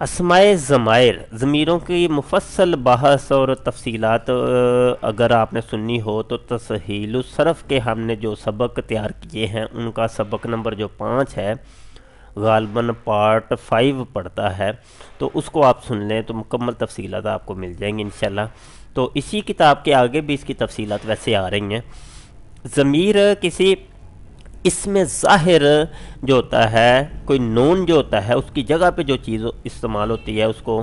اسمائے ضمائر ضمیروں کی مفصل بحث اور تفصیلات اگر آپ نے سننی ہو تو تسہیل الصرف کے ہم نے جو سبق تیار کیے ہیں ان کا سبق نمبر جو 5 ہے غالباً پارٹ 5 پڑتا ہے، تو اس کو آپ سن لیں تو مکمل تفصیلات آپ کو مل جائیں گی انشاءاللہ۔ تو اسی کتاب کے آگے بھی اس کی تفصیلات ویسے آ رہی ہیں۔ ضمیر کسی اسم ظاہر جو ہوتا ہے، کوئی نون جو ہوتا ہے، اس کی جگہ پہ جو چیز استعمال ہوتی ہے اس کو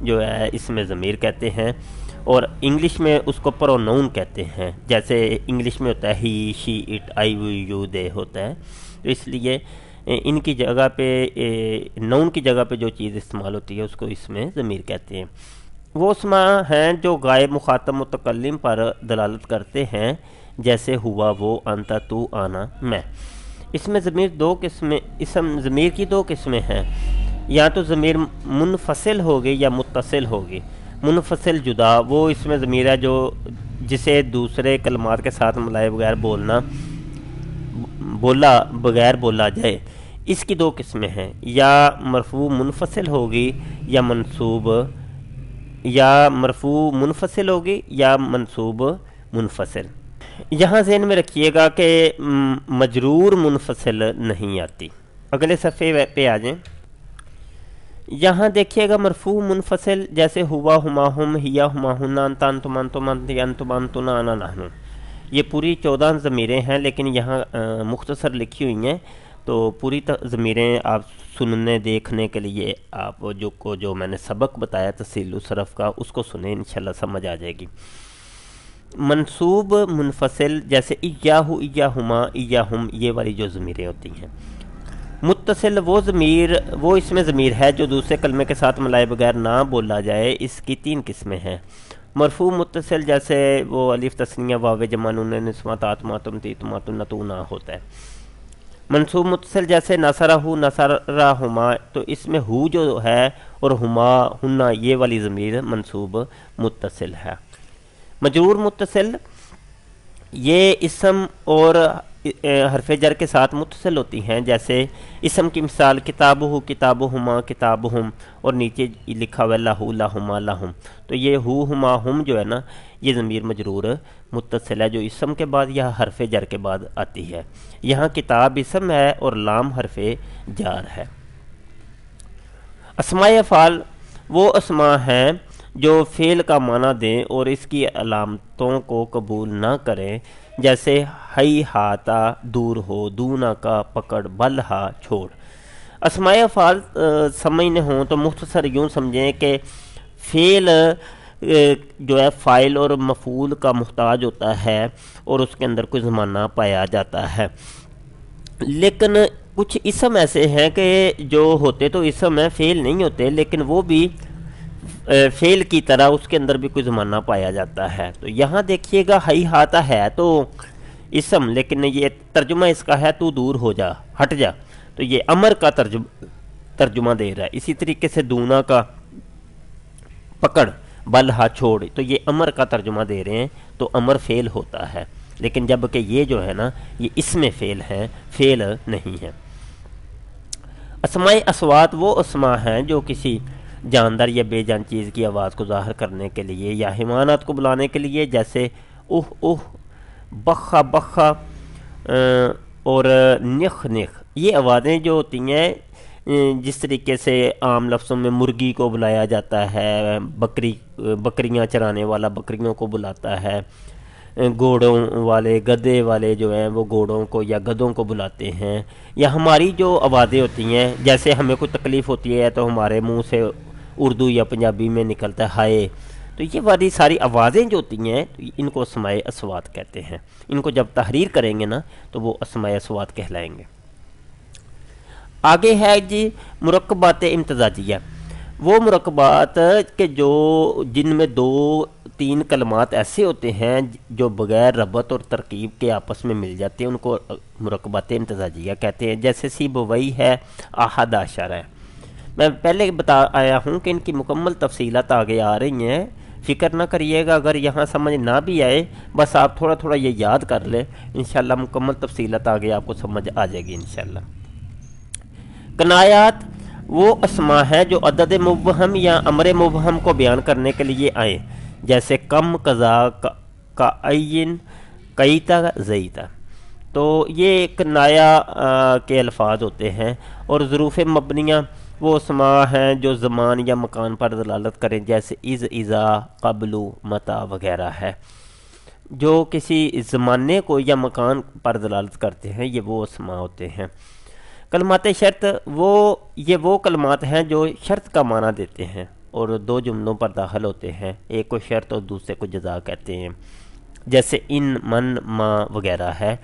جو ہے اسم ضمیر کہتے ہیں، اور انگلش میں اس کو پرونون کہتے ہیں۔ جیسے انگلش میں ہوتا ہے ہی، شی، اٹ، آئی، وی، یو، دے ہوتا ہے، تو اس لیے ان کی جگہ پہ نون کی جگہ پہ جو چیز استعمال ہوتی ہے اس کو اسم ضمیر کہتے ہیں۔ وہ اسماء ہیں جو غائب مخاطب متکلم پر دلالت کرتے ہیں، جیسے ہوا، وہ، انتا، تو، آنا، میں۔ اسم ضمیر کی 2 قسمیں ہیں، یا تو ضمیر منفصل ہوگی یا متصل ہوگی۔ منفصل جدا وہ اسم ضمیر ہے جو جسے دوسرے کلمات کے ساتھ ملائے بغیر بولا جائے۔ اس کی 2 قسمیں ہیں، یا مرفوع منفصل ہوگی یا مرفوع منفصل ہوگی یا منصوب منفصل۔ یہاں ذہن میں رکھیے گا کہ مجرور منفصل نہیں آتی۔ اگلے صفحے پہ آ جائیں، یہاں دیکھیے گا مرفوع منفصل جیسے ہوا، ہما، ہم، ہیا، ہما، ہنا، انتا، انتم، انتم، انتی، انتم، انتنا، انا، نحن۔ یہ پوری 14 ضمیریں ہیں، لیکن یہاں مختصر لکھی ہوئی ہیں، تو پوری ضمیریں آپ سننے دیکھنے کے لیے آپ جو میں نے سبق بتایا تسہیل الصرف کا اس کو سنیں، انشاءاللہ سمجھ آ جائے گی۔ منصوب منفصل جیسے ایاہو، ایاہما، ایاہم، یہ والی جو ضمیریں ہوتی ہیں۔ متصل وہ اسم ضمیر ہے جو دوسرے کلمے کے ساتھ ملائے بغیر نہ بولا جائے۔ اس کی 3 قسمیں ہیں۔ مرفوع متصل جیسے وہ الف تثنیہ واو جمع نون نسوہ تاتما تمتی تماتن نتونا ہوتا ہے۔ منصوب متصل جیسے نصرہ، نصرہما، تو اس میں ہو جو ہے اور ہما، ہنا، یہ والی ضمیر منصوب متصل ہے۔ مجرور متصل یہ اسم اور حرف جر کے ساتھ متصل ہوتی ہیں، جیسے اسم کی مثال کتابہ، کتابہما، کتابہم، اور نیچے لکھا ہوا لہو، لہما، لہم، تو یہ ہو، ہما، ہم جو ہے نا یہ ضمیر مجرور متصل ہے جو اسم کے بعد یا حرف جر کے بعد آتی ہے۔ یہاں کتاب اسم ہے اور لام حرف جار ہے۔ اسماء افعال وہ اسماء ہیں جو فعل کا معنی دیں اور اس کی علامتوں کو قبول نہ کریں، جیسے ہئی ہاتا، دور ہو، دونا کا، پکڑ، بل ہا، چھوڑ۔ اسماء افعال سمجھنے ہوں تو مختصر یوں سمجھیں کہ فعل جو ہے فاعل اور مفعول کا محتاج ہوتا ہے اور اس کے اندر کوئی زمانہ پایا جاتا ہے، لیکن کچھ اسم ایسے ہیں کہ جو ہوتے تو اسم ہیں، فعل نہیں ہوتے، لیکن وہ بھی فعل کی طرح اس کے اندر بھی کوئی زمانہ پایا جاتا ہے۔ تو یہاں دیکھیے گا ہئی ہاتا ہے تو اسم، لیکن یہ ترجمہ اس کا ہے تو دور ہو جا، ہٹ جا، تو یہ امر کا ترجمہ دے رہا ہے۔ اسی طریقے سے دونا کا پکڑ، بل ہا، چھوڑ، تو یہ امر کا ترجمہ دے رہے ہیں، تو امر فعل ہوتا ہے، لیکن جبکہ یہ جو ہے نا یہ اسم فعل ہیں، فعل نہیں ہے۔ اسماء اصوات وہ اسماء ہیں جو کسی جاندار یا بے جان چیز کی آواز کو ظاہر کرنے کے لیے یا حیوانات کو بلانے کے لیے، جیسے اوہ اوہ، بخا بخا، اور نخ نخ، یہ آوازیں جو ہوتی ہیں جس طریقے سے عام لفظوں میں مرغی کو بلایا جاتا ہے، بکریاں چرانے والا بکریوں کو بلاتا ہے، گھوڑوں والے، گدھے والے جو ہیں وہ گھوڑوں کو یا گدھوں کو بلاتے ہیں، یا ہماری جو آوازیں ہوتی ہیں جیسے ہمیں کوئی تکلیف ہوتی ہے تو ہمارے منہ سے اردو یا پنجابی میں نکلتا ہے ہائے، تو یہ والی ساری آوازیں جو ہوتی ہیں ان کو اسماء اصوات کہتے ہیں۔ ان کو جب تحریر کریں گے نا تو وہ اسماء اصوات کہلائیں گے۔ آگے ہے جی مرکبات امتزاجیہ، وہ مرکبات کہ جن میں 2-3 کلمات ایسے ہوتے ہیں جو بغیر ربط اور ترکیب کے آپس میں مل جاتے ہیں، ان کو مرکبات امتزاجیہ کہتے ہیں۔ جیسے سیبوئی ہے، احد عشر ہے۔ میں پہلے بتا آیا ہوں کہ ان کی مکمل تفصیلات آگے آ رہی ہیں، فکر نہ کریے گا، اگر یہاں سمجھ نہ بھی آئے بس آپ تھوڑا تھوڑا یہ یاد کر لیں، انشاءاللہ مکمل تفصیلات آگے آپ کو سمجھ آ جائے گی انشاءاللہ۔ کنایات وہ اسما ہے جو عدد مبہم یا امر مبہم کو بیان کرنے کے لیے آئیں، جیسے کم، قضا، کا عین، قیتا، زیتا۔ تو یہ ایک نایا کے الفاظ ہوتے ہیں، اور ظروف مبنیہ وہ اسما ہیں جو زمان یا مکان پر دلالت کریں، جیسے از، اذا، قبل، متا وغیرہ ہے، جو کسی زمانے کو یا مکان پر دلالت کرتے ہیں، یہ وہ اسما ہوتے ہیں۔ کلمات شرط یہ وہ کلمات ہیں جو شرط کا معنی دیتے ہیں اور دو جملوں پر داخل ہوتے ہیں، ایک کو شرط اور دوسرے کو جزا کہتے ہیں، جیسے ان، من، ما وغیرہ ہے۔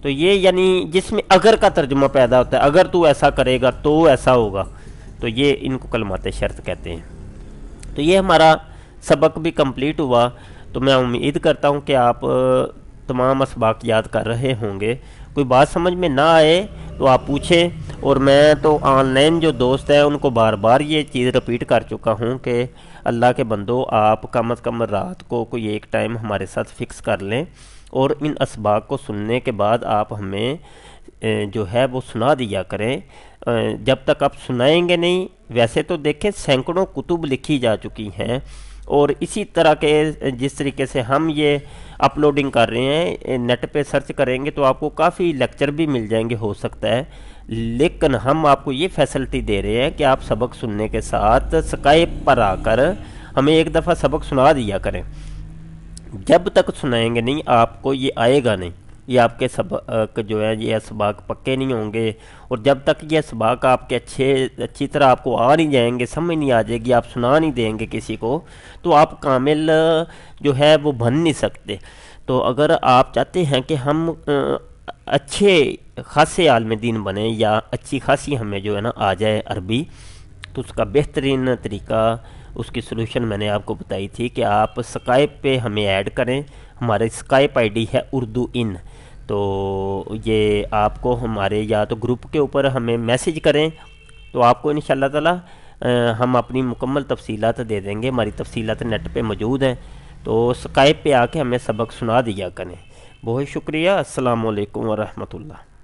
تو یہ یعنی جس میں اگر کا ترجمہ پیدا ہوتا ہے، اگر تو ایسا کرے گا تو ایسا ہوگا، تو یہ ان کو کلمات شرط کہتے ہیں۔ تو یہ ہمارا سبق بھی کمپلیٹ ہوا، تو میں امید کرتا ہوں کہ آپ تمام اسباق یاد کر رہے ہوں گے۔ کوئی بات سمجھ میں نہ آئے تو آپ پوچھیں، اور میں تو آن لائن جو دوست ہیں ان کو بار بار یہ چیز رپیٹ کر چکا ہوں کہ اللہ کے بندو، آپ کم از کم رات کو کوئی ایک ٹائم ہمارے ساتھ فکس کر لیں، اور ان اسباق کو سننے کے بعد آپ ہمیں جو ہے وہ سنا دیا کریں۔ جب تک آپ سنائیں گے نہیں، ویسے تو دیکھیں سینکڑوں کتب لکھی جا چکی ہیں، اور اسی طرح کے جس طریقے سے ہم یہ اپلوڈنگ کر رہے ہیں، نیٹ پہ سرچ کریں گے تو آپ کو کافی لیکچر بھی مل جائیں گے ہو سکتا ہے، لیکن ہم آپ کو یہ فیسلٹی دے رہے ہیں کہ آپ سبق سننے کے ساتھ اسکائپ پر آ کر ہمیں ایک دفعہ سبق سنا دیا کریں۔ جب تک سنائیں گے نہیں آپ کو یہ آئے گا نہیں، یہ آپ کے سبق جو ہے یہ اسباق پکے نہیں ہوں گے، اور جب تک یہ اسباق آپ کے اچھی طرح آپ کو آ نہیں جائیں گے، سمجھ نہیں آ جائے گی، آپ سنا نہیں دیں گے کسی کو، تو آپ کامل جو ہے وہ بن نہیں سکتے۔ تو اگر آپ چاہتے ہیں کہ ہم اچھے خاصے عالم دین بنیں، یا اچھی خاصی ہمیں جو ہے نا آ جائے عربی، تو اس کا بہترین طریقہ، اس کی سلوشن میں نے آپ کو بتائی تھی کہ آپ اسکائپ پہ ہمیں ایڈ کریں۔ ہمارے اسکائپ آئی ڈی ہے اردو ان، تو یہ آپ کو ہمارے یا تو گروپ کے اوپر ہمیں میسج کریں، تو آپ کو انشاءاللہ تعالی ہم اپنی مکمل تفصیلات دے دیں گے۔ ہماری تفصیلات نیٹ پہ موجود ہیں، تو اسکائپ پہ آ کے ہمیں سبق سنا دیا کریں۔ بہت شکریہ۔ السلام علیکم ورحمۃ اللہ۔